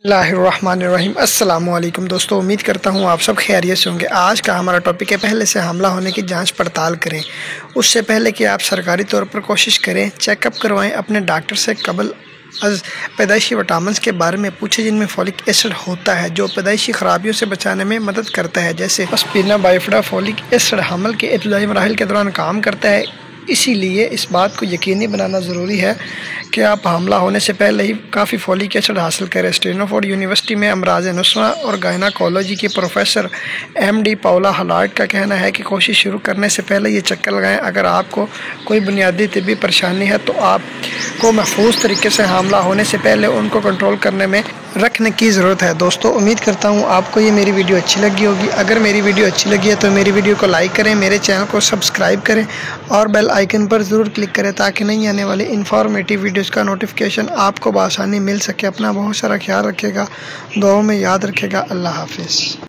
बिस्मिल्लाहिर्रहमानिर्रहीम। अस्सलामुअलैकुम दोस्तों, उम्मीद करता हूँ आप सब खैरियत से होंगे। आज का हमारा टॉपिक है पहले से हमला होने की जांच पड़ताल करें। उससे पहले कि आप सरकारी तौर पर कोशिश करें, चेकअप करवाएं। अपने डॉक्टर से कबल अज पैदाइशी विटामिन्स के बारे में पूछें जिनमें फॉलिक एसिड होता है, जो पैदाइशी खराबियों से बचाने में मदद करता है, जैसे एस्पिरिन, बायोफिडा। फॉलिक एसिड हमल के इब्तदाई मराहिल के दौरान काम करता है, इसीलिए इस बात को यकीनी बनाना ज़रूरी है कि आप हमला होने से पहले ही काफ़ी फॉलिक एसिड हासिल करें। स्टैनफोर्ड यूनिवर्सिटी में अमराज नुस्वा और गायनाकोलॉजी के प्रोफेसर MD पाउला हलार्ड का कहना है कि कोशिश शुरू करने से पहले ये चक्कर लगाएं। अगर आपको कोई बुनियादी तिब्बी परेशानी है तो आपको महफूज तरीके से हमला होने से पहले उनको कंट्रोल करने में रखने की ज़रूरत है। दोस्तों, उम्मीद करता हूँ आपको ये मेरी वीडियो अच्छी लगी होगी। अगर मेरी वीडियो अच्छी लगी है तो मेरी वीडियो को लाइक करें, मेरे चैनल को सब्सक्राइब करें और बेल आइकन पर ज़रूर क्लिक करें ताकि नई आने वाली इन्फॉर्मेटिव वीडियोज़ का नोटिफिकेशन आपको बआसानी मिल सके। अपना बहुत सारा ख्याल रखिएगा, दुआओं में याद रखिएगा। अल्लाह हाफिज़।